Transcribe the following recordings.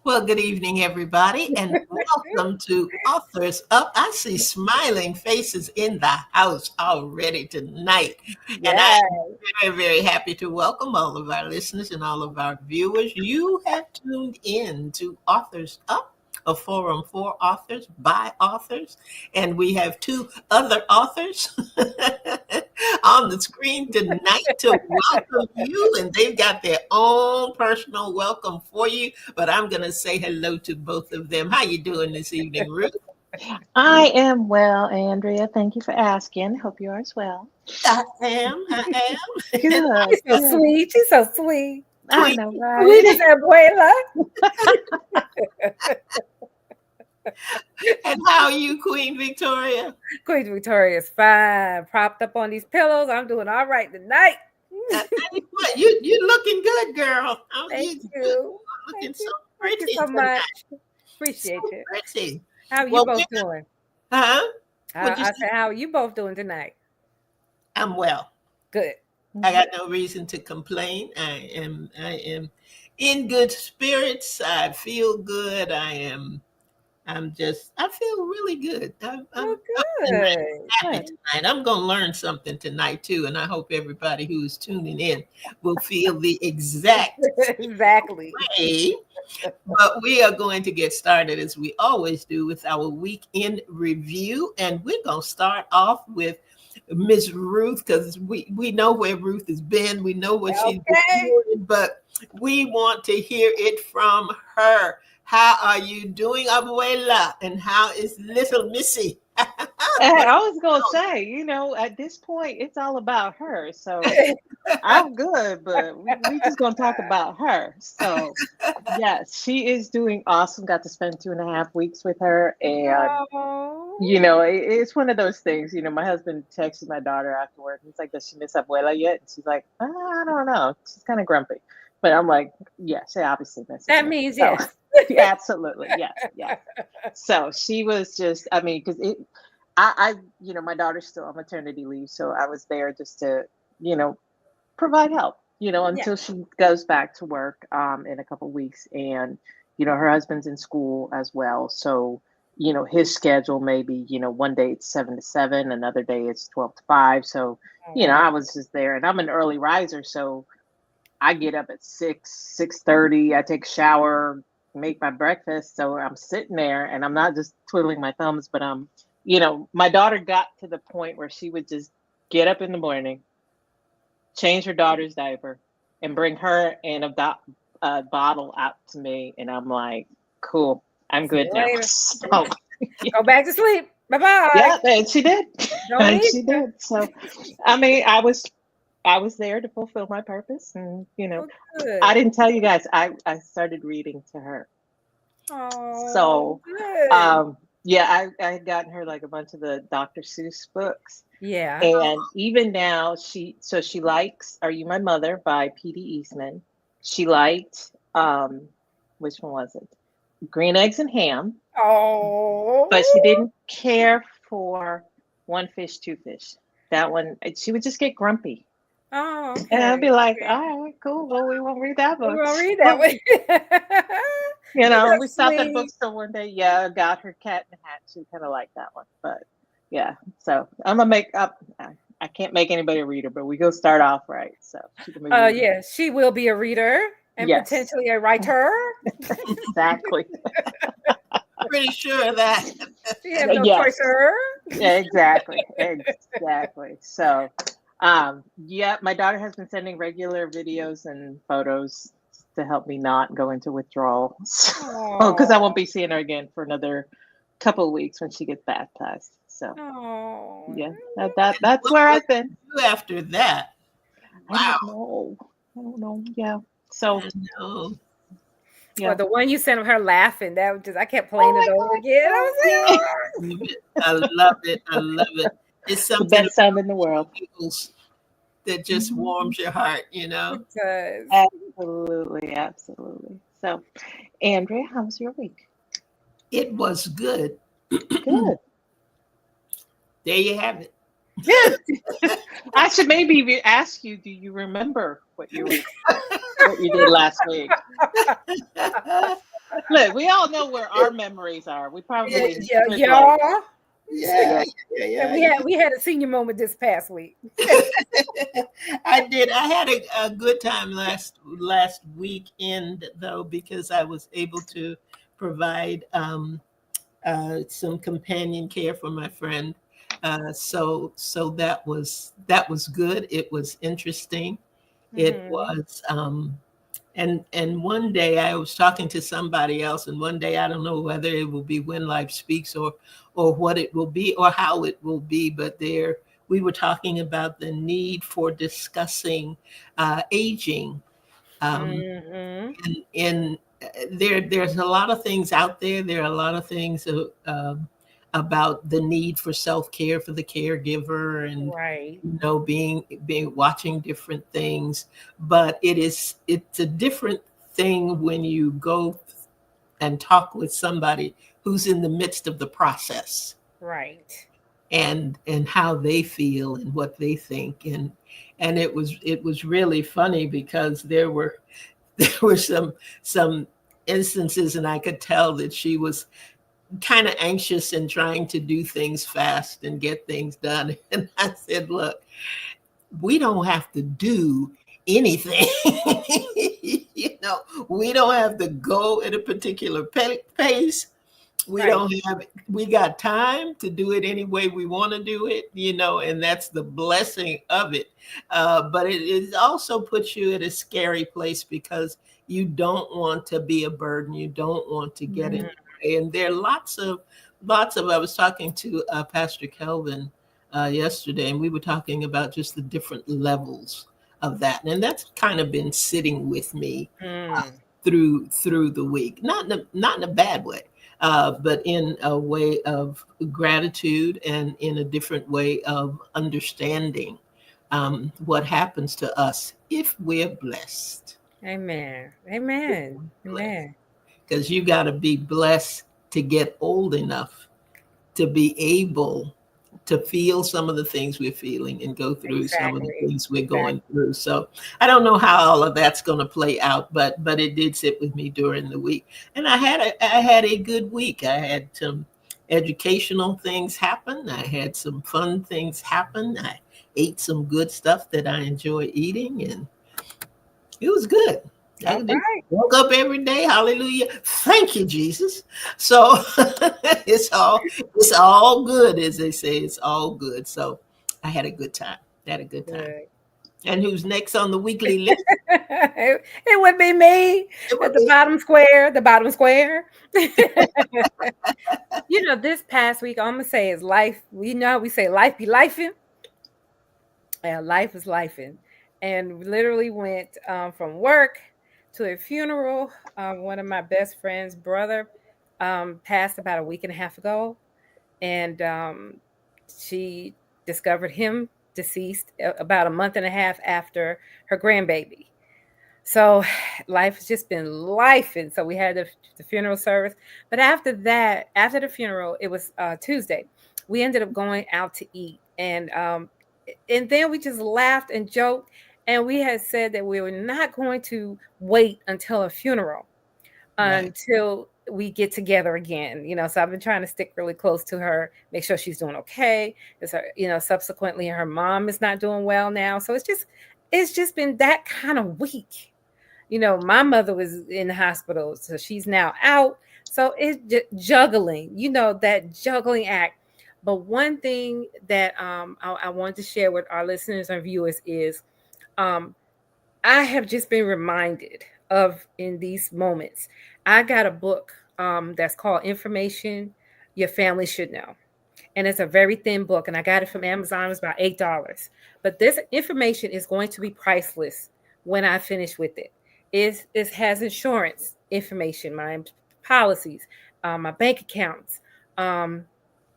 Well, good evening, everybody, and welcome to Authors Up. I see smiling faces in the house already tonight, and I Yes. am very, very happy to welcome all of our listeners and all of our viewers. You have tuned in to Authors Up, a forum for authors by authors, and we have two other authors on the screen tonight to welcome you, and they've got their own personal welcome for you. But I'm going to say hello to both of them. How you doing this evening, Ruth? I am well, Andrea. Thank you for asking. Hope you are as well. I am. And Good. She's so Good. sweet. She's so sweet. I Queen, know, Sweet right? as abuela. and how are you, Queen Victoria? Queen Victoria's fine. Propped up on these pillows. I'm doing all right tonight. I tell you what, you looking good, girl. Oh, Thank you you. looking Thank so you. pretty Thank you so tonight. much. So Appreciate it. pretty. How are you Well, both doing? huh? What'd you I say? said, how are you both doing tonight? I'm well. Good. I got no reason to complain. I am in good spirits. I feel good. I feel really good. Oh, And good. happy Good. tonight. I'm going to learn something tonight too, and I hope everybody who's tuning in will feel the exact Exactly. way. But we are going to get started as we always do with our weekend review, and we're going to start off with Miss Ruth because we know where Ruth has been, we know what she's been Okay. doing, but we want to hear it from her. How are you doing, Abuela? And how is little Missy? I was gonna say, at this point, it's all about her. So I'm good, but we just gonna talk about her. So yes, she is doing awesome. Got to spend 2.5 weeks with her, and Oh. it's one of those things. My husband texted my daughter afterward. He's like, "Does she miss Abuela yet?" And she's like, "I don't know. She's kind of grumpy." But I'm like, "Yeah, she obviously misses That me." means So yes. absolutely, yes, yes. So she was just, I mean, because my daughter's still on maternity leave, so I was there just to, you know, provide help, Yeah. until she goes back to work in a couple weeks. And, her husband's in school as well. So, his schedule maybe, one day it's 7 to 7, another day it's 12 to 5. So, Oh. I was just there, and I'm an early riser. So I get up at 6:30, I take a shower, make my breakfast. So I'm sitting there and I'm not just twiddling my thumbs, but my daughter got to the point where she would just get up in the morning, change her daughter's diaper, and bring her and a bottle out to me. And I'm like, cool, I'm See good you now. later. So, Go back to sleep. Bye-bye. yeah, and she did. Don't And need she to. did. So, I mean, I was there to fulfill my purpose. And, Oh, I good. didn't tell you guys, I started reading to her. Oh, So, good. yeah, I had gotten her like a bunch of the Dr. Seuss books. Yeah. And even now, she likes Are You My Mother by P.D. Eastman. She liked, which one was it? Green Eggs and Ham, but she Oh. didn't care for One Fish, Two Fish. That one, she would just get grumpy. Oh, And I'd okay. be like, Okay. all right, cool. Well, we won't read that We're book. gonna read that So, way. we That's stopped at a sweet. bookstore one day. Yeah, got her Cat in the Hat. She kind of liked that one. But yeah, so I'm gonna make up. I can't make anybody a reader, but we go start off right. So she can be reading. Yeah, she will be a reader. And Yes. potentially a writer. Exactly. Pretty sure of that. She has no Yes. choice. Yeah, exactly. Exactly. So, yeah, my daughter has been sending regular videos and photos to help me not go into withdrawal. Because I won't be seeing her again for another couple of weeks when she gets baptized. So, Oh. yeah, that's What where will I've been. you do after that? I Wow. don't know. I don't know. Yeah. So, I know. yeah. Well, the one you sent of her laughing, that was just, I kept playing it over again. I was like, I love it. I love it. It's The something best sound in the world. that just warms your heart, you know? it does. Absolutely. Absolutely. So, Andrea, how was your week? It was good. Good. There you have it. I should maybe ask you, do you remember what you did last week? Look, we all know where our memories are. We probably Yeah. Yeah. And we had a senior moment this past week. I did. I had a good time last weekend though, because I was able to provide some companion care for my friend. So that was good. It was interesting. It was and one day I was talking to somebody else, and one day I don't know whether it will be When Life Speaks or what it will be or how it will be, but there we were talking about the need for discussing aging. In there's a lot of things out there. There are a lot of things about the need for self-care for the caregiver, and Right. being watching different things. But it's a different thing when you go and talk with somebody who's in the midst of the process, Right. and how they feel and what they think. And it was really funny because there were some instances, and I could tell that she was kind of anxious and trying to do things fast and get things done. And I said, look, we don't have to do anything. We don't have to go at a particular pace. Right. We got time to do it any way we want to do it, and that's the blessing of it. But it also puts you at a scary place because you don't want to be a burden. You don't want to get in the way. And there are lots of, I was talking to Pastor Kelvin yesterday, and we were talking about just the different levels of that. And that's kind of been sitting with me through the week, not in a bad way. But in a way of gratitude and in a different way of understanding what happens to us if we're blessed. Amen. Amen. Amen. Because you got to be blessed to get old enough to be able to feel some of the things we're feeling and go through some of the things we're going through. So I don't know how all of that's going to play out, but it did sit with me during the week. And I had a good week. I had some educational things happen. I had some fun things happen. I ate some good stuff that I enjoy eating, and it was good. I woke up every day. Hallelujah. Thank you, Jesus. So it's all good, as they say. It's all good. So I had a good time. And who's next on the weekly list? It would be me at the bottom square. This past week, I'm gonna say is life. We say life be lifing. Yeah, life is lifing. And we literally went from work to a funeral. One of my best friend's brother passed about a week and a half ago, and she discovered him deceased about a month and a half after her grandbaby. So life has just been life. And so we had the funeral service. But after the funeral, it was Tuesday. We ended up going out to eat. And then we just laughed and joked. And we had said that we were not going to wait until a funeral until we get together again. So I've been trying to stick really close to her, make sure she's doing okay. Because subsequently her mom is not doing well now. So it's just been that kind of week. My mother was in the hospital, so she's now out. So it's juggling, that juggling act. But one thing that I wanted to share with our listeners and viewers is um, I have just been reminded of in these moments. I got a book that's called Information Your Family Should Know. And it's a very thin book, and I got it from Amazon. It's about $8. But this information is going to be priceless when I finish with it. It has insurance information, my policies, my bank accounts, um,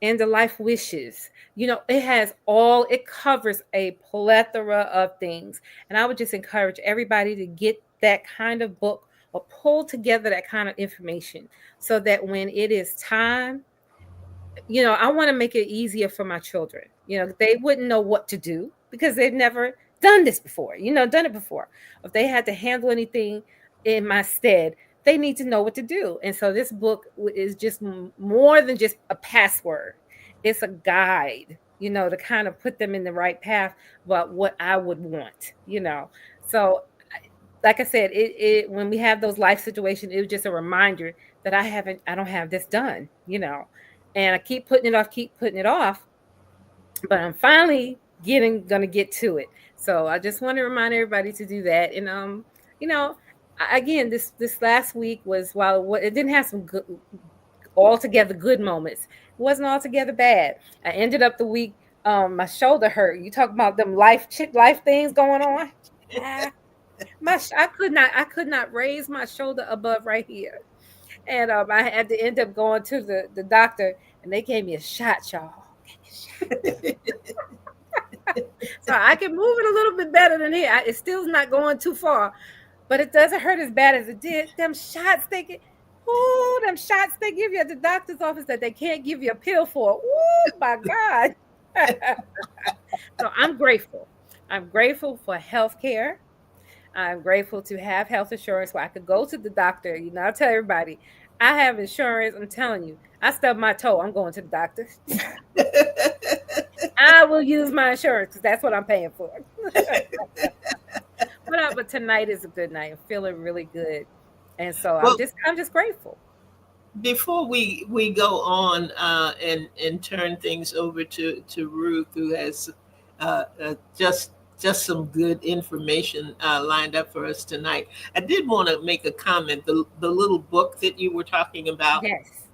end of life wishes. It covers a plethora of things. And I would just encourage everybody to get that kind of book or pull together that kind of information so that when it is time, I want to make it easier for my children. They wouldn't know what to do because they've never done this before, done it before. If they had to handle anything in my stead, they need to know what to do. And so this book is just more than just a password. It's a guide, to kind of put them in the right path about what I would want. So like I said, it when we have those life situations, it was just a reminder that I don't have this done. And I keep putting it off, but I'm finally gonna get to it. So I just want to remind everybody to do that. And again, this last week was, while it didn't have some good, altogether good moments, it wasn't altogether bad. I ended up the week, my shoulder hurt. You talk about them life things going on. I could not raise my shoulder above right here. And I had to end up going to the doctor, and they gave me a shot, y'all. So I can move it a little bit better than here. It still's not going too far, but it doesn't hurt as bad as it did. Them shots they give you at the doctor's office that they can't give you a pill for. Oh my God. So I'm grateful. I'm grateful for health care. I'm grateful to have health insurance where I could go to the doctor. I tell everybody, I have insurance. I'm telling you, I stub my toe, I'm going to the doctor. I will use my insurance because that's what I'm paying for. But tonight is a good night. I'm feeling really good. And so I'm just grateful. Before we go on and turn things over to Ruth, who has just some good information lined up for us tonight, I did want to make a comment. The little book that you were talking about. Yes.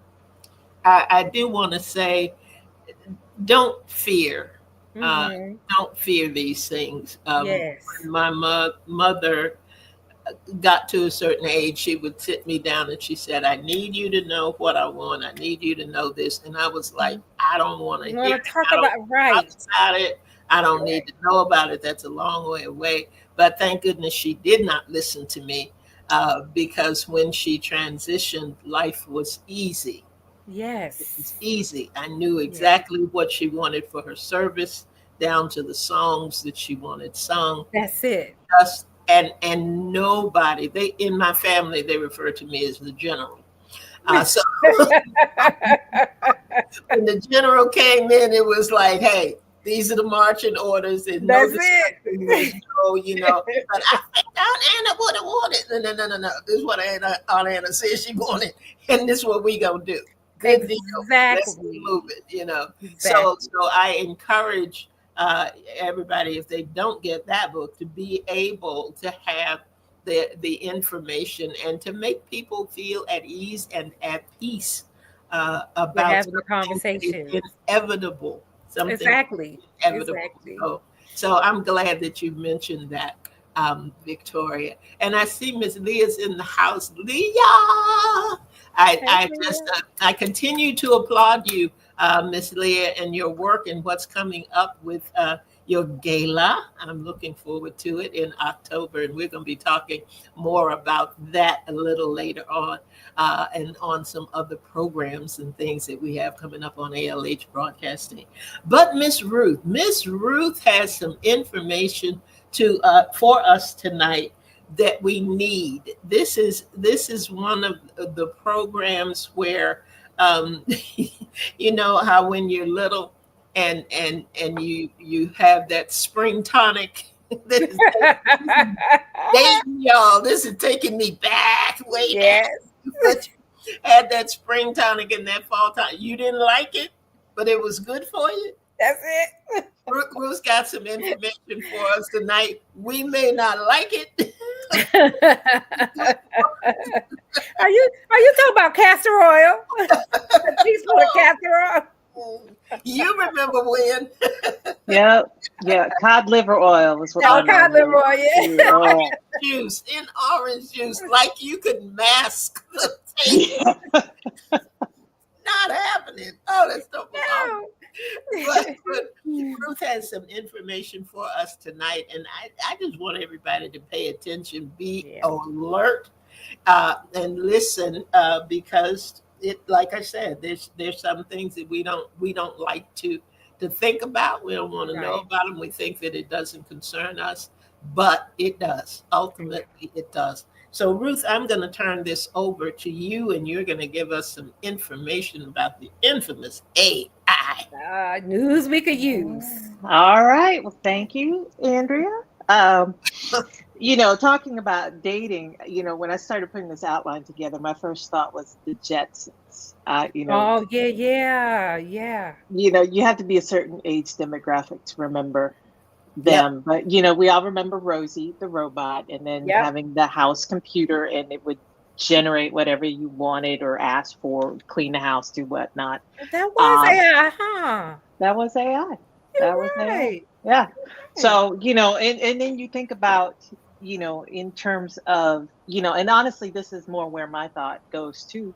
I do want to say, don't fear. Mm-hmm. Don't fear these things. Yes. When my mother got to a certain age, she would sit me down and she said, "I need you to know what I want. I need you to know this." And I was like, "I don't want to hear talk about it. I don't need to know about it. That's a long way away." But thank goodness she did not listen to me, because when she transitioned, life was easy. Yes. It was easy. I knew exactly what she wanted for her service, down to the songs that she wanted sung. That's it. And nobody, they in my family, they refer to me as the general. So when the general came in, it was like, "Hey, these are the marching orders." And that's it. But I think Aunt Anna would have wanted. No. This is what Aunt Anna said she wanted, and this is what we gonna do. Good deal. Let's move it. Exactly. So I encourage everybody, if they don't get that book, to be able to have the information and to make people feel at ease and at peace about having the conversation. Inevitable. Something exactly. Inevitable. So I'm glad that you mentioned that, Victoria. And I see Miss Leah's in the house. Leah, I continue to applaud you, Miss Leah, and your work and what's coming up with your gala. I'm looking forward to it in October, and we're going to be talking more about that a little later on, and on some other programs and things that we have coming up on ALH Broadcasting. But Miss Ruth has some information for us tonight that we need. This is one of the programs where you know how when you're little and you have that spring tonic This is dating, y'all. This is taking me back, way back. Yes, But you had that spring tonic and that fall tonic. You didn't like it, but it was good for you. that's it. Ruth's got some information for us tonight. We may not like it. Are you talking about castor oil? A teaspoon of castor oil. You remember when? Yep. Yeah. Cod liver oil was what No, my cod mom liver oil. used. Yeah. Oh. Juice, in orange juice, like you could mask the taste. Not happening. Oh, that's so No. but Ruth has some information for us tonight, and I just want everybody to pay attention, be Yeah. alert, and listen, because it, like I said, there's some things that we don't like to think about. We don't want to know Right. about them. We think that it doesn't concern us, but it does. Ultimately, it does. So, Ruth, I'm going to turn this over to you, and you're going to give us some information about the infamous AI. News we could use. All right. Well, thank you, Andrea. Talking about dating, when I started putting this outline together, my first thought was the Jetsons. Oh, yeah. You have to be a certain age demographic to remember them. But, we all remember Rosie, the robot, and then Yep. having the house computer, and it would generate whatever you wanted or asked for, clean the house, do whatnot. That was AI, huh? That was AI. That was AI. Right. Yeah. So, and then you think about, in terms of, and honestly, this is more where my thought goes to.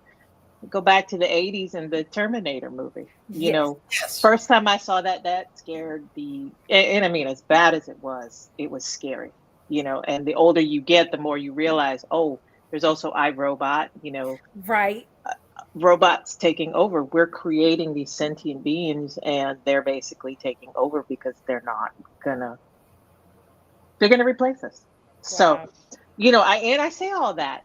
Go back to the 80s and the Terminator movie. Yes. First time I saw that scared and I mean, as bad as it was scary, and the older you get, the more you realize, oh, there's also iRobot, Right. robots taking over. We're creating these sentient beings, and they're basically taking over because they're gonna replace us. So, Wow. I say all that,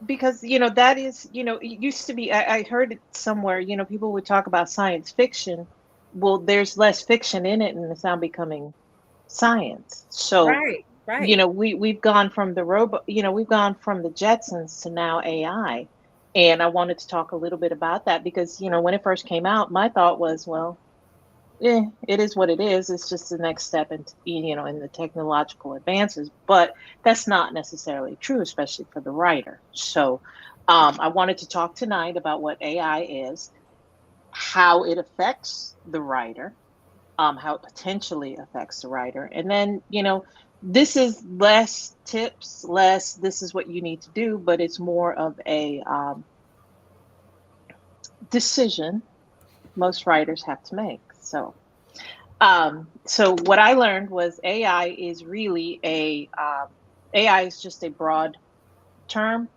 because that is, it used to be, I heard it somewhere, people would talk about science fiction. Well, there's less fiction in it, and it's now becoming science. So, Right. we've gone from the robot, we've gone from the Jetsons to now AI. And I wanted to talk a little bit about that because, when it first came out, my thought was, well, it is what it is. It's just the next step in, in the technological advances. But that's not necessarily true, especially for the writer. So I wanted to talk tonight about what AI is, how it affects the writer, how it potentially affects the writer. And then, this is less tips, less this is what you need to do, but it's more of a decision most writers have to make. So what I learned was AI is really AI is just a broad term.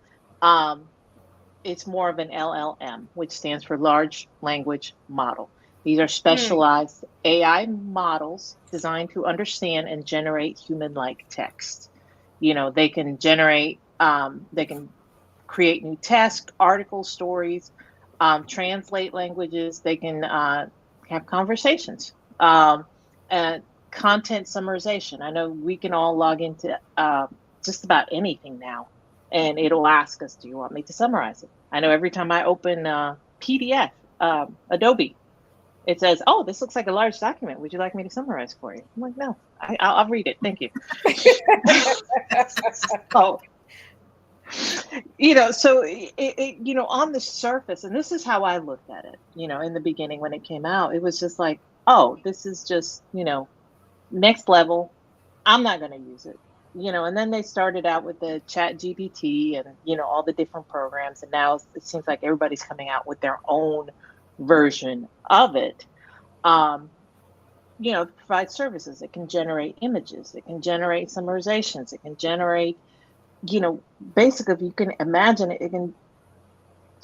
It's more of an LLM, which stands for large language model. These are specialized AI models designed to understand and generate human-like text. They can generate, they can create new text, articles, stories, translate languages. They can have conversations, and content summarization. I know we can all log into just about anything now, and it'll ask us, do you want me to summarize it? I know every time I open PDF, Adobe, it says, oh, this looks like a large document. Would you like me to summarize for you? I'm like, no, I'll read it. Thank you. So, so it, on the surface, and this is how I looked at it, in the beginning when it came out, it was just like, oh, this is just, next level. I'm not going to use it, and then they started out with the Chat GPT and, all the different programs. And now it seems like everybody's coming out with their own version of it. Provide services. It can generate images. It can generate summarizations. It can generate, basically, if you can imagine it, it can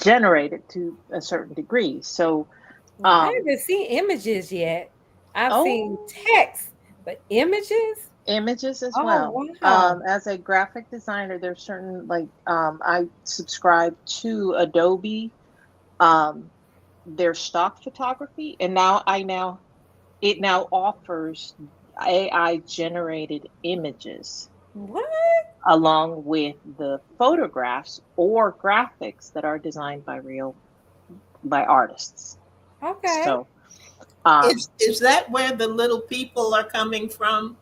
generate it to a certain degree. So I haven't seen images yet. I've seen text, but images as Oh, well. wow. As a graphic designer, there's certain I subscribe to Adobe, their stock photography, and now I it now offers AI generated images What? along with the photographs or graphics that are designed by artists. Okay. So um Is that where the little people are coming from?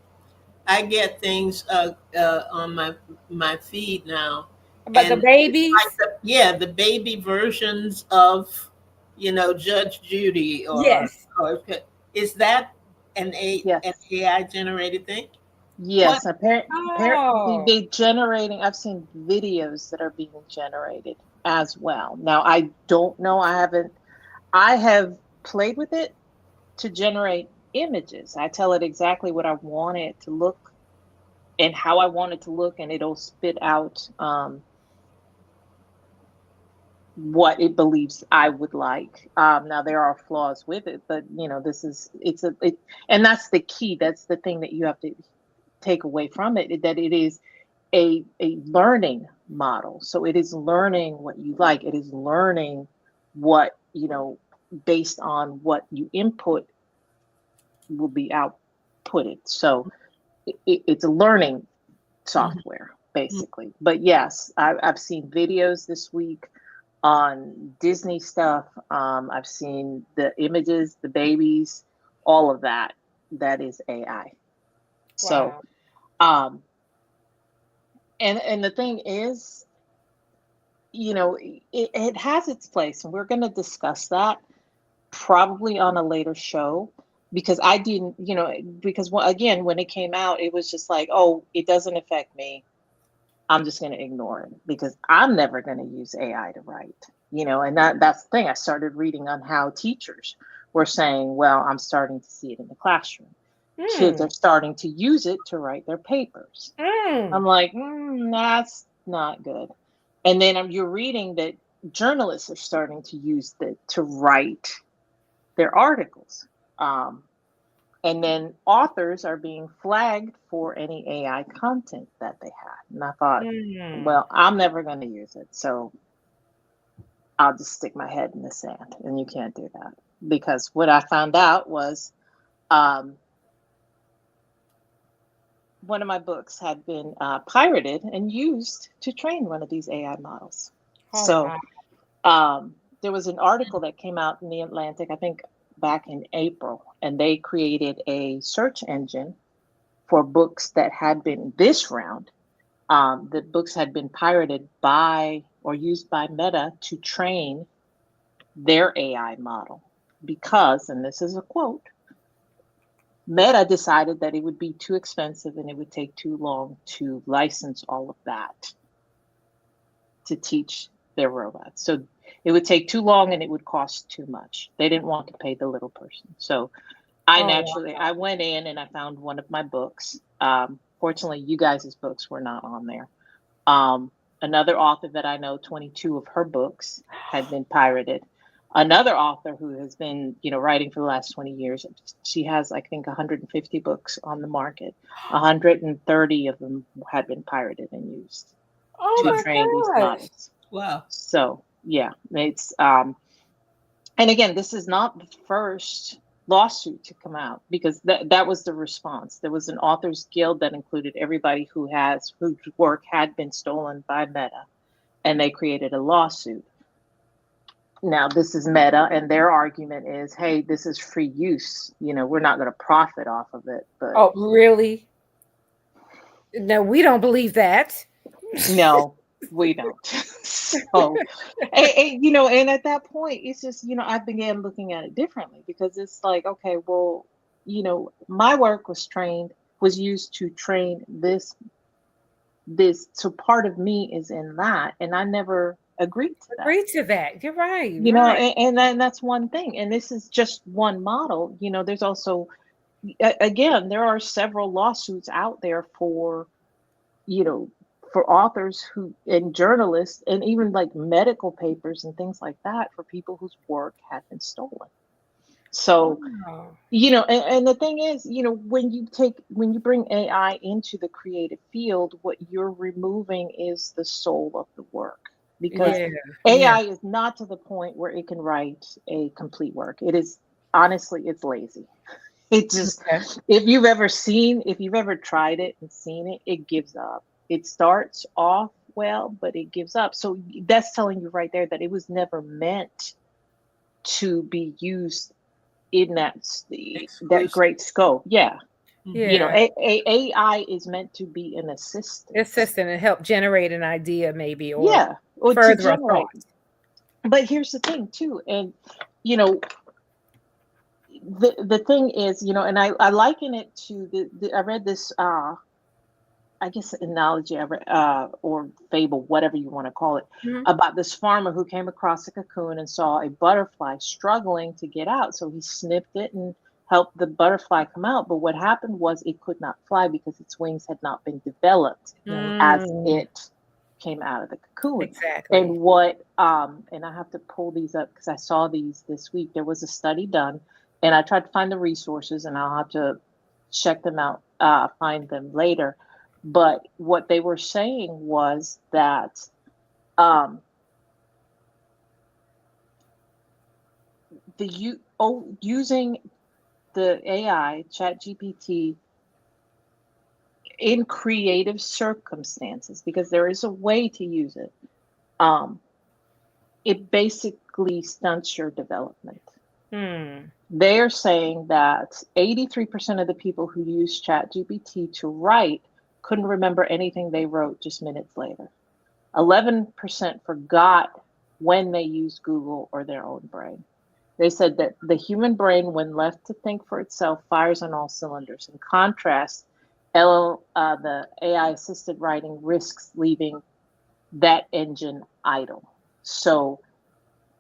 I get things on my feed now, But the and it's like babies? the baby versions of Judge Judy Yes. or is that an yes. AI generated thing? What? Yes, apparently Oh. they generating. I've seen videos that are being generated as well. Now I don't know. I have played with it to generate images. I tell it exactly what I want it to look and how I want it to look, and it'll spit out what it believes I would like. Now there are flaws with it, but this is and that's the key. That's the thing that you have to take away from it, that it is a learning model. So it is learning what you like. It is learning what, based on what you input will be outputted. So it's a learning Mhm. software, basically. But yes, I've seen videos this week on Disney stuff. I've seen the images, the babies, all of that. That is AI. So, Wow. um, and the thing is, it has its place, and we're going to discuss that probably on a later show because I didn't, because again, when it came out, it was just like, oh, it doesn't affect me. I'm just going to ignore it because I'm never going to use AI to write, and that's the thing. I started reading on how teachers were saying, well, I'm starting to see it in the classroom. Kids Mm. are starting to use it to write their papers. Mm. I'm like, that's not good. And then you're reading that journalists are starting to use it to write their articles. Um, and then authors are being flagged for any AI content that they had. And I thought, Mm. well, I'm never going to use it. So I'll just stick my head in the sand. And you can't do that. Because what I found out was um, one of my books had been pirated and used to train one of these AI models. Oh So my. there was an article that came out in the Atlantic, I think back in April, and they created a search engine for books that had been this round. The books had been pirated by or used by Meta to train their AI model because, and this is a quote, Meta decided that it would be too expensive and it would take too long to license all of that to teach their robots. So it would take too long and it would cost too much. They didn't want to pay the little person. So Oh wow. I went in and I found one of my books. Fortunately, you guys' books were not on there. Another author that I know, 22 of her books had been pirated. Another author who has been, writing for the last 20 years, she has, I think, 150 books on the market. 130 of them had been pirated and used Oh to my train these gosh. models. Wow. So, yeah, and again, this is not the first lawsuit to come out because that was the response. There was an authors guild that included everybody whose work had been stolen by Meta, and they created a lawsuit. Now this is Meta, and their argument is, hey, this is free use. We're not going to profit off of it, but Oh, really? No, we don't believe that. no, we don't. So, and at that point, it's just, I began looking at it differently because it's like, okay, well, my work was used to train this. So part of me is in that, and I never agreed to that. Agree to that. You're right. Right. And then that's one thing. And this is just one model. There's also, again, there are several lawsuits out there you know, for authors and journalists and even like medical papers and things like that for people whose work had been stolen. So, Oh. and the thing is, when you bring AI into the creative field, what you're removing is the soul of the work because Right. Yeah. Yeah. AI is not to the point where it can write a complete work. It is honestly, it's lazy. It just, Okay. if you've ever tried it and seen it, it gives up. It starts off well, but it gives up. So that's telling you right there that it was never meant to be used in that Exclusive. great scope. Yeah. You know, Yeah. AI is meant to be an assistant. Assistant and help generate an idea maybe or Yeah, or to further a generate. thought. But here's the thing too, and you know, the thing is, you know, and I liken it to I read this I guess analogy I read, or fable, whatever you want to call it, Mhm. about this farmer who came across a cocoon and saw a butterfly struggling to get out. So he snipped it and helped the butterfly come out. But what happened was it could not fly because its wings had not been developed as Mm, it came out of the cocoon. exactly. And what and I have to pull these up because I saw these this week. There was a study done, and I tried to find the resources, and I'll have to check them out, find them later. But what they were saying was that um, using the AI, ChatGPT, in creative circumstances, because there is a way to use it, um, it basically stunts your development. Hmm. They're saying that 83% of the people who use ChatGPT to write couldn't remember anything they wrote just minutes later. 11% forgot when they used Google or their own brain. They said that the human brain, when left to think for itself, fires on all cylinders. In contrast, the AI assisted writing risks leaving that engine idle. So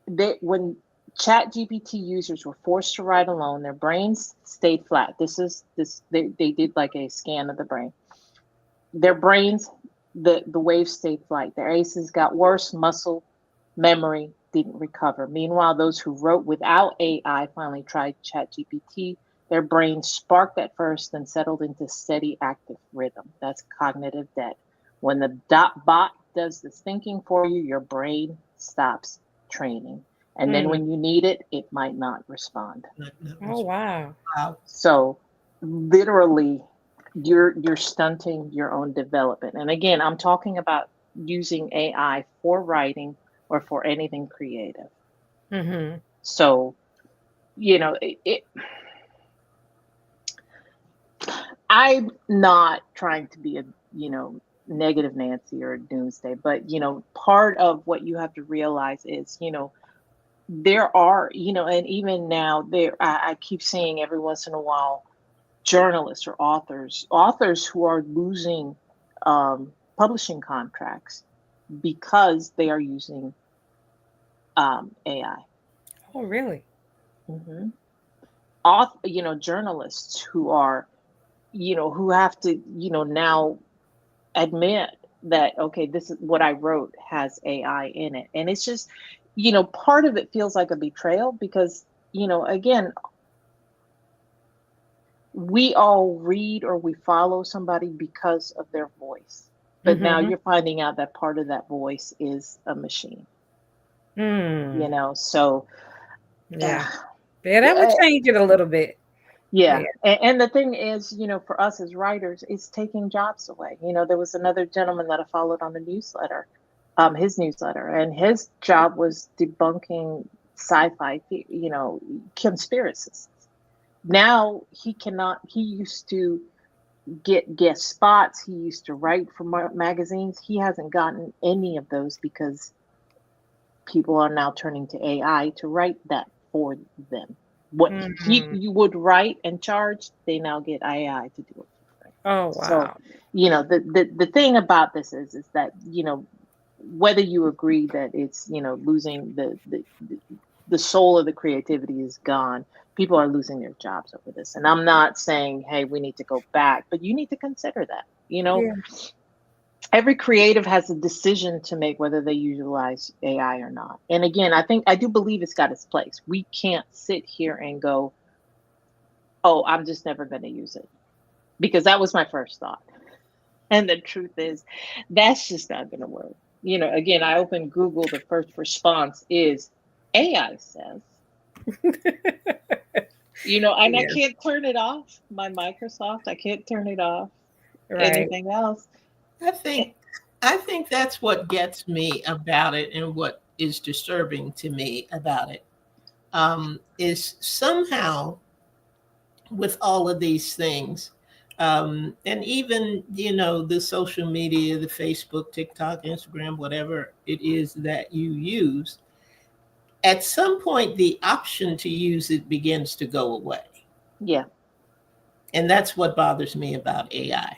when ChatGPT users were forced to write alone, their brains stayed flat. They did like a scan of the brain. Their brains, the waves stayed flat. Their ACEs got worse, muscle memory didn't recover. Meanwhile, those who wrote without AI finally tried ChatGPT. Their brains sparked at first, then settled into steady active rhythm. That's cognitive debt. When the bot does the thinking for you, your brain stops training. And then Mm. when you need it, it might not respond. Oh wow. Wow. So literally you're stunting your own development. And again, I'm talking about using AI for writing or for anything creative. Mm-hmm. So, you know, I'm not trying to be a, negative Nancy or a doomsday, but part of what you have to realize is, there are, and even now I keep seeing every once in a while journalists or authors who are losing publishing contracts because they are using AI. Oh really? Hmm. Journalists who are, who have to, now admit that, okay, this is what I wrote has AI in it. And it's just, part of it feels like a betrayal because, again, we all read or we follow somebody because of their voice. But now Mm-hmm. you're finding out that part of that voice is a machine, Mm. So, Yeah. uh, Yeah, that would change it a little bit. yeah. Yeah. And the thing is, for us as writers, it's taking jobs away. There was another gentleman that I followed on the newsletter, his newsletter, and his job was debunking sci-fi, conspiracists. Now he cannot, he used to get guest spots. He used to write for magazines. He hasn't gotten any of those because people are now turning to AI to write that for them. What Mm. you would write and charge, they now get AI to do it for free. Oh So, wow. the thing about this is that, whether you agree that it's, losing the soul of the creativity is gone, people are losing their jobs over this. And I'm not saying, hey, we need to go back, but you need to consider that. Yeah. Every creative has a decision to make whether they utilize AI or not. And again, I do believe it's got its place. We can't sit here and go, oh, I'm just never going to use it, because that was my first thought. And the truth is, that's just not going to work. Again, I open Google, the first response is AI says. And I Yeah. can't turn it off. My Microsoft, I can't turn it off. Right. Anything else? I Eh, think I think that's what gets me about it, and what is disturbing to me about it, is somehow with all of these things, and even the social media, the Facebook, TikTok, Instagram, whatever it is that you use, at some point the option to use it begins to go away, Yeah. and that's what bothers me about AI.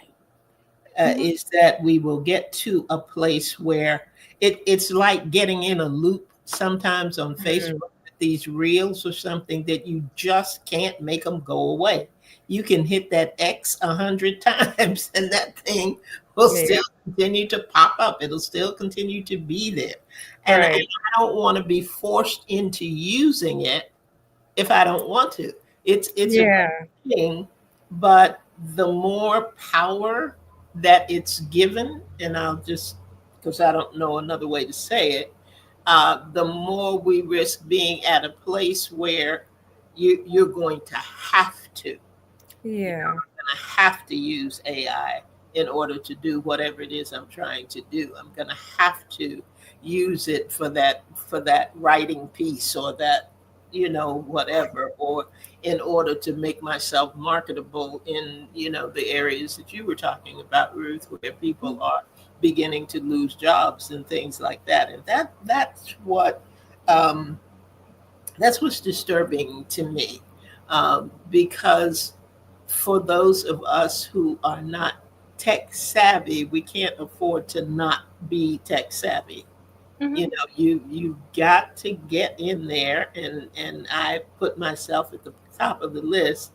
Mhm. Is that we will get to a place where it's like getting in a loop sometimes on Mhm. Facebook, these reels or something, that you just can't make them go away. You can hit that X 100 times and that thing will Yeah. still continue to pop up. It'll still continue to be there. And I Right. don't want to be forced into using it if I don't want to. It's a Yeah. great thing, but the more power that it's given, and I'll just, because I don't know another way to say it, the more we risk being at a place where you're going to have to. Yeah. I have to use AI in order to do whatever it is I'm trying to do. I'm going to have to use it for that writing piece, or that whatever, or in order to make myself marketable in the areas that you were talking about, Ruth, where people are beginning to lose jobs and things like that. And um, that's what's disturbing to me, because for those of us who are not tech savvy, we can't afford to not be tech savvy. Mhm. You got to get in there, and I put myself at the top of the list,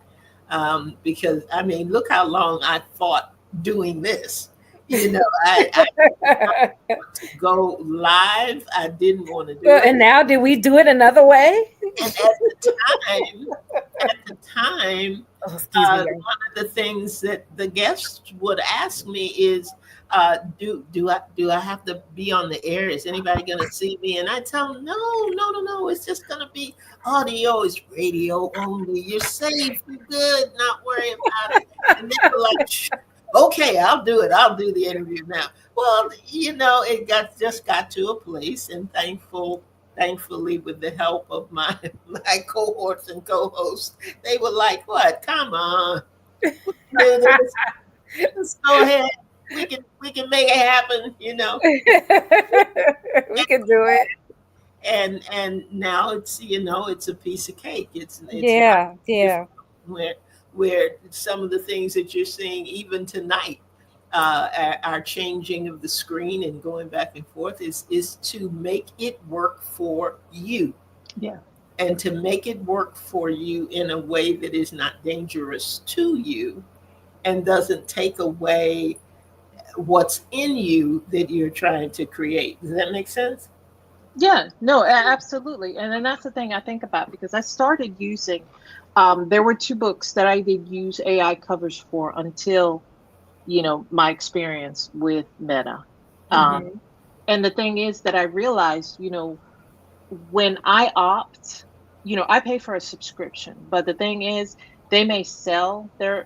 because I mean, look how long I fought doing this. I to go live. I didn't want to do Well, it, and now did we do it another way? and at the time, Oh, excuse me, guys. one of the things that the guests would ask me is, do I have to be on the air? Is anybody going to see me? And I tell them, no, no, no, no. It's just going to be audio. It's radio only. You're safe. You're good. Not worry about it. And they were like, okay, I'll do it. I'll do the interview now. Well, it got to a place, and thankfully, with the help of my cohorts and co-hosts, they were like, "What? Come on, do this. Let's go ahead. We can make it happen." We can do it. And now it's a piece of cake. It's not Yeah. Yeah. difficult, where some of the things that you're seeing even tonight, our changing of the screen and going back and forth, is to make it work for you, Yeah. and to make it work for you in a way that is not dangerous to you, and doesn't take away what's in you that you're trying to create. Does that make sense? Yeah, no, absolutely. And then that's the thing I think about, because I started using, there were two books that I did use AI covers for until, my experience with Meta. Um, Hmm. and the thing is that I realized, when I opt, I pay for a subscription, but the thing is, they may sell their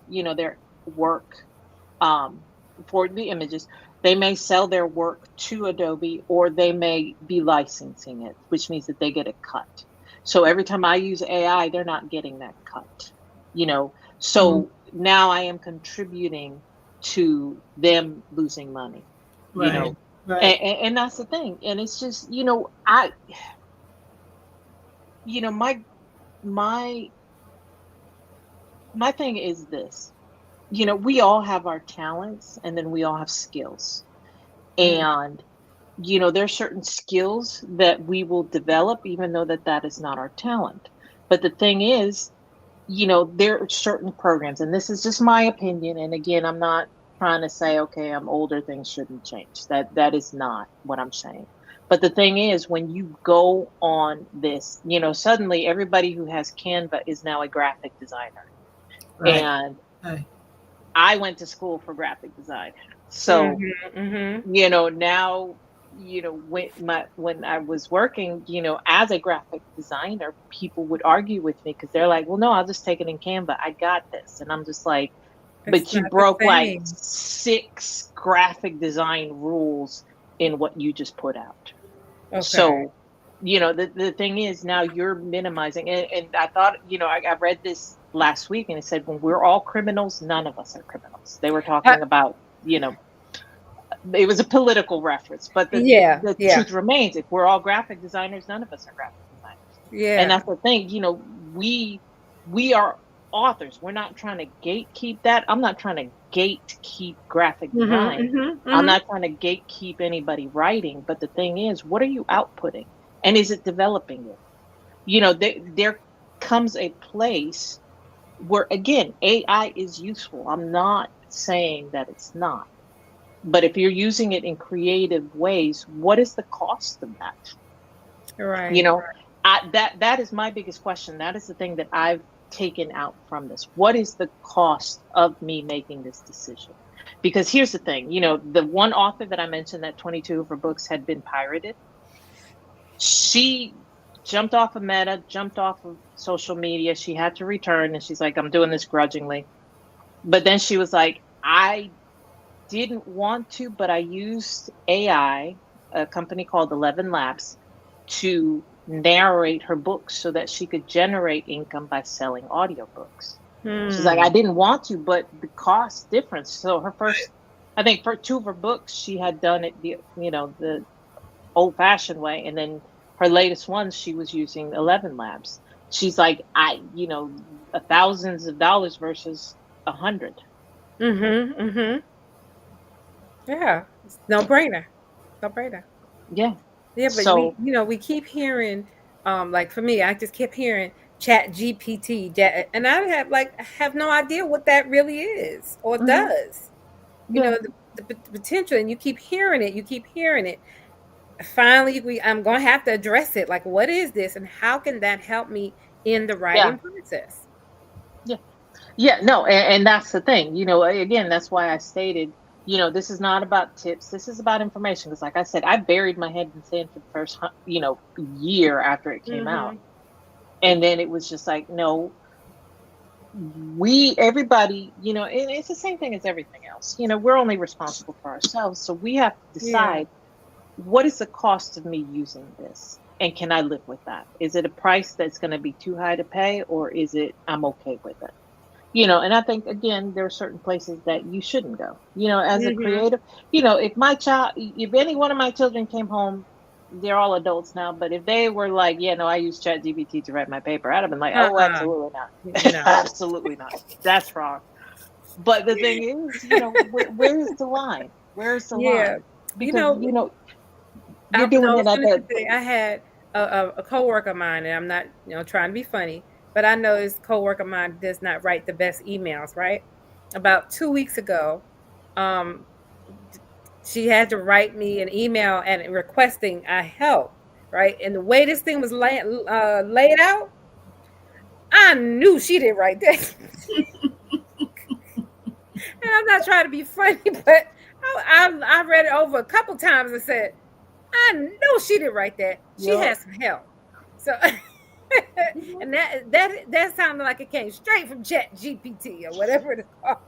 work, um, for the images. They may sell their work to Adobe, or they may be licensing it, which means that they get a cut. So every time I use AI, they're not getting that cut, you know. Mhm. So now I am contributing to them losing money, you Right, know. right, And that's the thing. And it's just, my my my thing is this. We all have our talents, and then we all have skills. right, And there's certain skills that we will develop, even though that is not our talent. But the thing is, there are certain programs, and this is just my opinion. And again, I'm not trying to say, okay, I'm older, things shouldn't change. That is not what I'm saying. But the thing is, when you go on this, suddenly everybody who has Canva is now a graphic designer. right, And right. I went to school for graphic design. So, Hmm. Hmm. now, when I was working, as a graphic designer, people would argue with me because they're like, well, no, I'll just take it in Canva. I got this. And I'm just like, It's but you not the broke like same. 6 graphic design rules in what you just put out. Okay. So, the thing is now you're minimizing, and I thought, I read this last week and it said, when we're all criminals, none of us are criminals. They were talking about, it was a political reference, but Yeah, the yeah, truth remains, if we're all graphic designers, none of us are graphic designers. And yeah. that's the thing, we are authors. We're not trying to gatekeep that. I'm not trying to gatekeep graphic design. I'm not trying to gatekeep anybody writing. But the thing is, what are you outputting? And is it developing it? There comes a place where, again, AI is useful. I'm not saying that it's not. But if you're using it in creative ways, what is the cost of that? Right. That is my biggest question. That is the thing that I've taken out from this. What is the cost of me making this decision? Because here's the thing, the one author that I mentioned that 22 of her books had been pirated, she jumped off of Meta, jumped off of social media. She had to return, and she's like, I'm doing this grudgingly. But then she was like, I didn't want to, but I used AI, a company called 11 Labs, to narrate her books so that she could generate income by selling audiobooks. She's like, I didn't want to, but the cost difference. So her first, I think for 2 of her books, she had done it the old-fashioned way, and then her latest ones, she was using 11 Labs. She's like, thousands of dollars versus 100. Yeah, it's no brainer. No brainer. Yeah. Yeah, but So we keep hearing, like for me, I just kept hearing Chat GPT, and I have no idea what that really is or does. yeah. The potential, and you keep hearing it. Finally, I'm gonna have to address it. Like, what is this, and how can that help me in the writing process? Yeah, no, and that's the thing. Again, that's why I stated, this is not about tips. This is about information. Because, like I said, I buried my head in sand for the first, year after it came out, and then it was just like, no, everybody, and it's the same thing as everything else. We're only responsible for ourselves, so we have to decide what is the cost of me using this, and can I live with that? Is it a price that's going to be too high to pay, or is it I'm okay with it? And I think, again, there are certain places that you shouldn't go, as a creative. If any one of my children came home, they're all adults now, but if they were like, I use Chat GPT to write my paper, I'd have been like, oh, absolutely not. No. Absolutely not. That's wrong. But the thing is, where is the line? Where's the line? Because, you're doing it at that. I had a coworker of mine, and I'm not, trying to be funny, but I know this coworker of mine does not write the best emails, right? About 2 weeks ago, she had to write me an email and requesting help, right? And the way this thing was laid out, I knew she didn't write that. And I'm not trying to be funny, but I read it over a couple times and said, I know she didn't write that. She has some help. So, and that sounded like it came straight from Chat GPT or whatever it's called.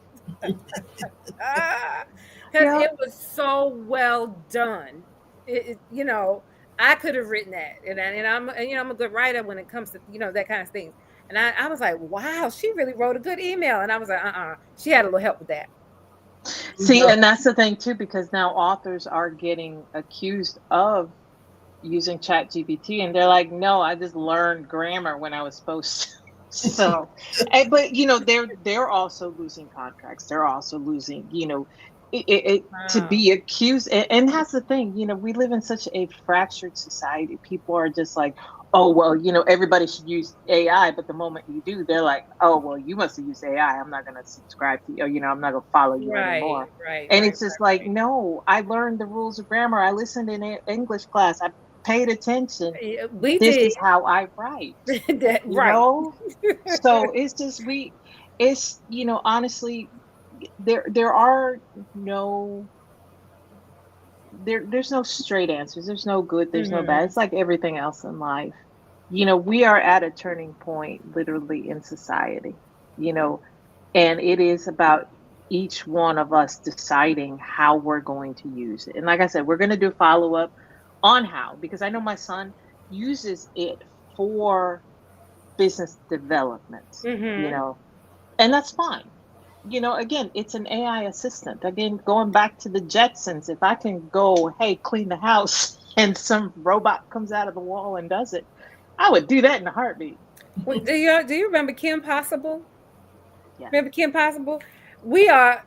Because it was so well done. I could have written that, and I'm a good writer when it comes to that kind of thing. And I was like, wow, she really wrote a good email. And I was like, she had a little help with that. See, and that's the thing too, because now authors are getting accused of using Chat GPT, and they're like, no, I just learned grammar when I was supposed to. So, but they're also losing contracts. They're also losing, to be accused. And that's the thing, we live in such a fractured society. People are just like, oh, well, everybody should use AI. But the moment you do, they're like, oh, well, you must have used AI. I'm not going to subscribe to you. I'm not going to follow you anymore. And it's just like, no, I learned the rules of grammar. I listened in English class. I paid attention. This is how I write. Right. So it's just, honestly, there are no there's no straight answers. There's no good, there's no bad. Mhm. It's like everything else in life. We are at a turning point literally in society, you know, and it is about each one of us deciding how we're going to use it. And like I said, we're going to do follow up on how, because I know my son uses it for business development, you Mhm. know, and that's fine. Again, it's an AI assistant. Again, going back to the Jetsons, if I can go, hey, clean the house, and some robot comes out of the wall and does it, I would do that in a heartbeat. Do you remember Kim Possible? Yeah. Remember Kim Possible? We are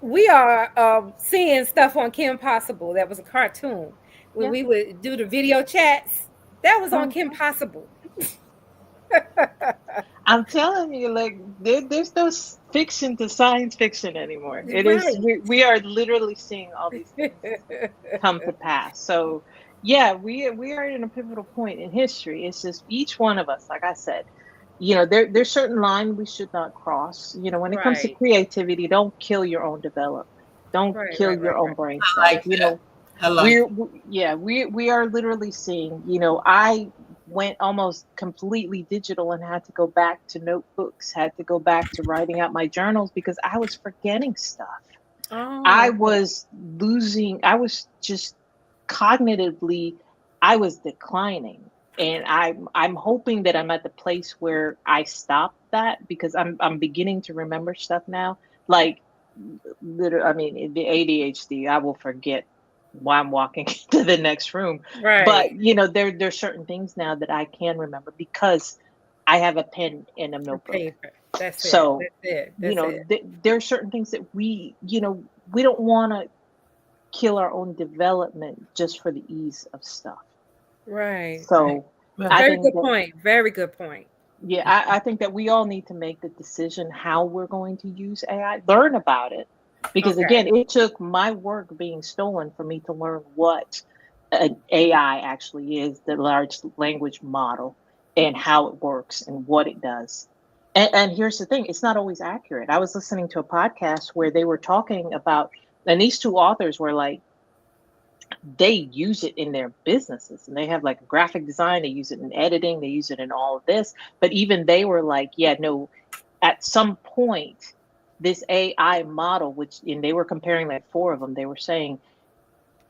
we are seeing stuff on Kim Possible. That was a cartoon when Yeah. we would do the video chats. That was on Kim Mhm. Possible. I'm telling you, like there's no fiction to science fiction anymore. It is Right. we are literally seeing all these things come to pass. So yeah, we are in a pivotal point in history. It's just each one of us, like I said, there's certain line we should not cross. When it comes to Right. creativity, don't kill your own development. Don't Right. kill Right. your Right. own Right. brain I cells. like that. I like We are literally seeing, I went almost completely digital and had to go back to notebooks, had to go back to writing out my journals because I was forgetting stuff. Oh, I okay. was losing, I was just cognitively, I was declining. And I'm hoping that I'm at the place where I stop that because I'm beginning to remember stuff now. Like literally, I mean, the ADHD, I will forget why I'm walking to the next room. Right. But there's certain things now that I can remember because I have a pen and a The notebook. paper. That's it. So, That's it. That's it. there are certain things that we don't want to kill our own development just for the ease of stuff. Right. Right. So, I that. Very think good that, point. Very good point. yeah, I think that we all need to make the decision how we're going to use AI, learn about it. Because Okay. again, it took my work being stolen for me to learn what an AI actually is, the large language model, and how it works and what it does. And here's the thing, it's not always accurate. I was listening to a podcast where they were talking about, and these two authors were like, they use it in their businesses and they have like graphic design, they use it in editing, they use it in all of this. But even they were like, yeah, no, at some point, this AI model, and they were comparing like four of them, they were saying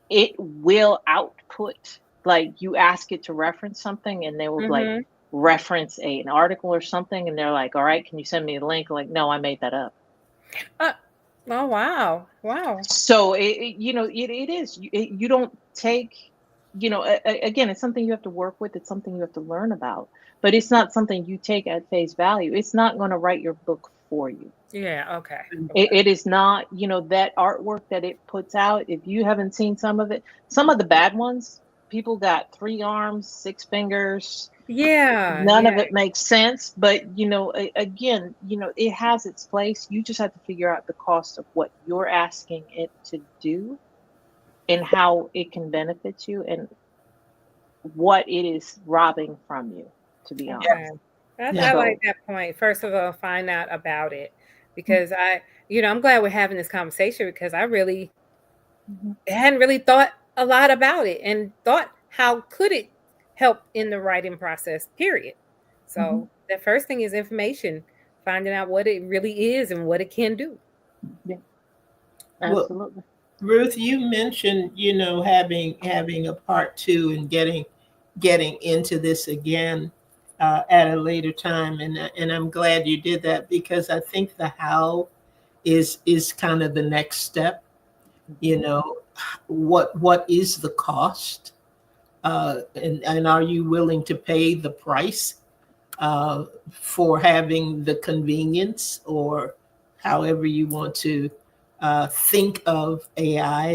it will output, like you ask it to reference something and they will like Mm-hmm. reference an article or something. And they're like, all right, can you send me a link? Like, no, I made that up. Uh, oh wow. Wow. So it is you don't take, again, it's something you have to work with, it's something you have to learn about, but it's not something you take at face value. It's not going to write your book for you. Yeah, okay. Okay. It is not, that artwork that it puts out. If you haven't seen some of it, some of the bad ones, people got 3 arms, 6 fingers. Yeah, None yeah. of it makes sense, but again, it has its place. You just have to figure out the cost of what you're asking it to do and how it can benefit you and what it is robbing from you, to be Okay. honest. I Yeah. like So, that point. First of all, find out about it because I'm glad we're having this conversation because I really mhm, hadn't really thought a lot about it and thought how could it help in the writing process, period. mhm, So the first thing is information, finding out what it really is and what it can do. yeah, Well, absolutely. Ruth, you mentioned, having a part two and getting into this again at a later time, and I'm glad you did that because I think the how is kind of the next step. You Mhm, know, what is the cost, and are you willing to pay the price for having the convenience, or however you want to think of AI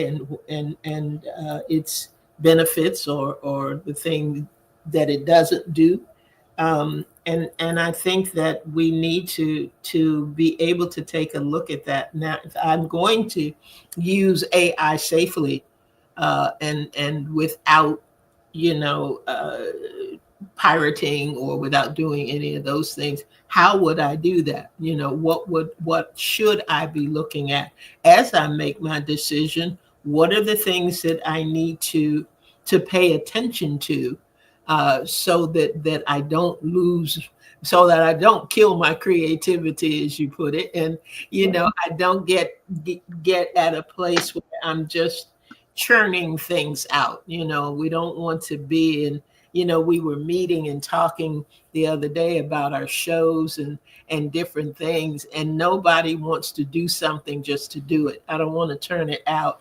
and its benefits, or the thing that it doesn't do. And I think that we need to be able to take a look at that. Now, if I'm going to use AI safely and without, you know, pirating or without doing any of those things, how would I do that? What should I be looking at as I make my decision what are the things that I need to pay attention to, so that I don't lose, so that I don't kill my creativity, as you put it, and I don't get at a place where I'm just churning things out. We don't want to be in. We were meeting and talking the other day about our shows and different things, and nobody wants to do something just to do it. I don't want to turn it out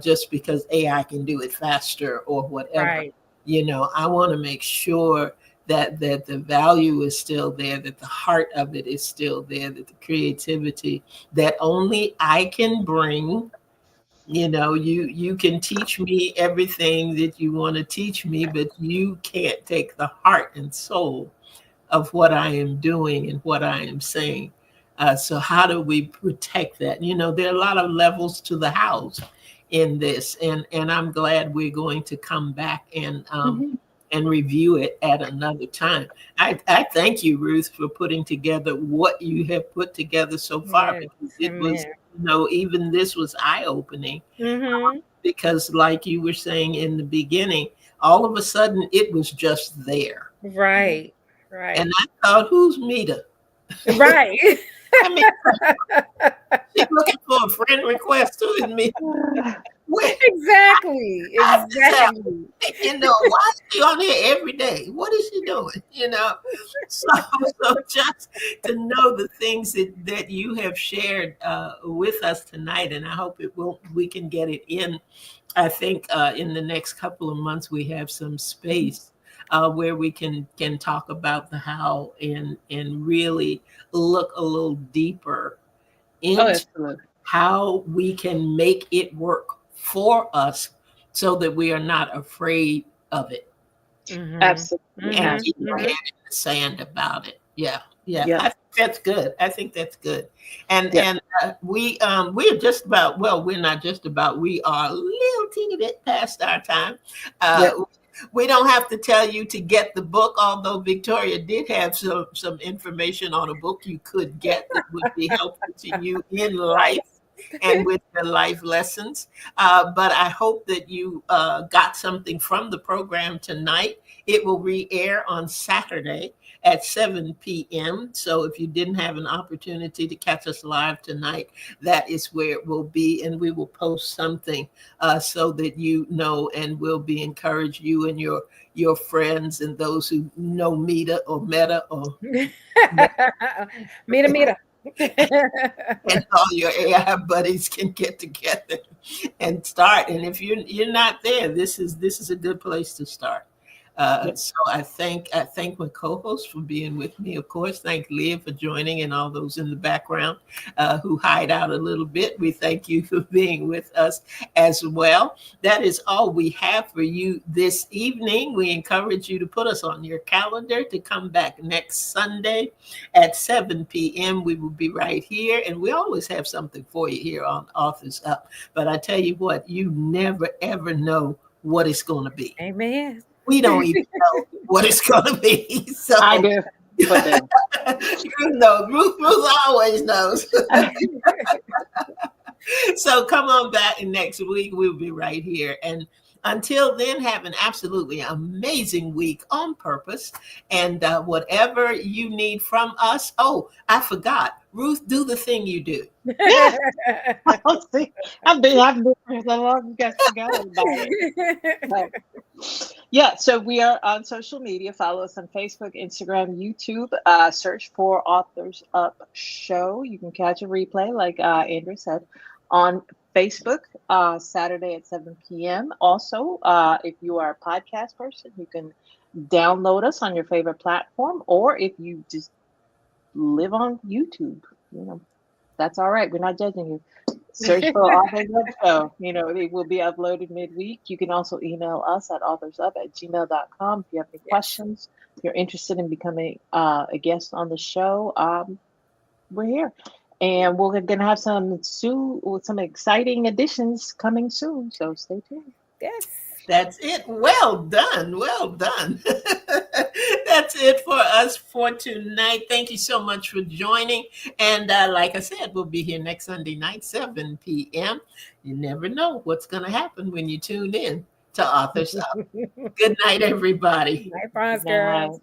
just because AI can do it faster or whatever. Right. I want to make sure that the value is still there, that the heart of it is still there, that the creativity that only I can bring. You can teach me everything that you want to teach me, but you can't take the heart and soul of what I am doing and what I am saying. So how do we protect that? There are a lot of levels to the house in this, and I'm glad we're going to come back and review it at another time. I thank you, Ruth, for putting together what you have put together so far, Yes. because it Amen. was, even this was eye-opening, because like you were saying in the beginning, all of a sudden it was just there. Right. Right. And I thought, who's Mita? Right. I mean, she's looking for a friend request too, isn't me? Exactly. Why is she on here every day? What is she doing? So just to know the things that you have shared with us tonight, and I hope we can get it in. I think in the next couple of months we have some space where we can talk about the how and really look a little deeper into how we can make it work for us, so that we are not afraid of it. Absolutely. And keep our head in the sand about it. Yeah. I think that's good. And we're just about, we're not just about, we are a little teeny bit past our time. We don't have to tell you to get the book, although Victoria did have some information on a book you could get that would be helpful to you in life and with the life lessons. But I hope that you got something from the program tonight. It will re-air on Saturday at 7 p.m. So if you didn't have an opportunity to catch us live tonight, that is where it will be. And we will post something so that and we'll be encourage you and your friends and those who know Mita or Meta or Mita. And all your AI buddies can get together and start. And if you're not there, this is a good place to start. So I thank my co-hosts for being with me. Of course, thank Leah for joining, and all those in the background who hide out a little bit. We thank you for being with us as well. That is all we have for you this evening. We encourage you to put us on your calendar to come back next Sunday at 7 p.m. We will be right here, and we always have something for you here on Authors Up. But I tell you what, you never ever know what it's going to be. Amen. We don't even know what it's going to be. So I do. Ruth always knows. So come on back, and next week we'll be right here. And until then, have an absolutely amazing week on purpose. And whatever you need from us. Oh, I forgot. Ruth, do the thing you do. See, I've been for so long, you guys forgot about it. Yeah, so we are on social media. Follow us on Facebook, Instagram, YouTube. Search for Authors Up Show. You can catch a replay, like Andrew said, on Facebook Saturday at 7 p.m. Also, if you are a podcast person, you can download us on your favorite platform, or if you just live on YouTube, that's all right. We're not judging you. Search for Authors Up Show. It will be uploaded midweek. You can also email us at authorsup@gmail.com if you have any questions. If you're interested in becoming a guest on the show, we're here. And we're going to have some exciting additions coming soon. So stay tuned. Yes. That's it. Well done. Well done. That's it for us for tonight. Thank you so much for joining. And like I said, we'll be here next Sunday night, 7 p.m. You never know what's going to happen when you tune in to Authors Up. Good night, everybody. Night, Bronze Good night. Girls.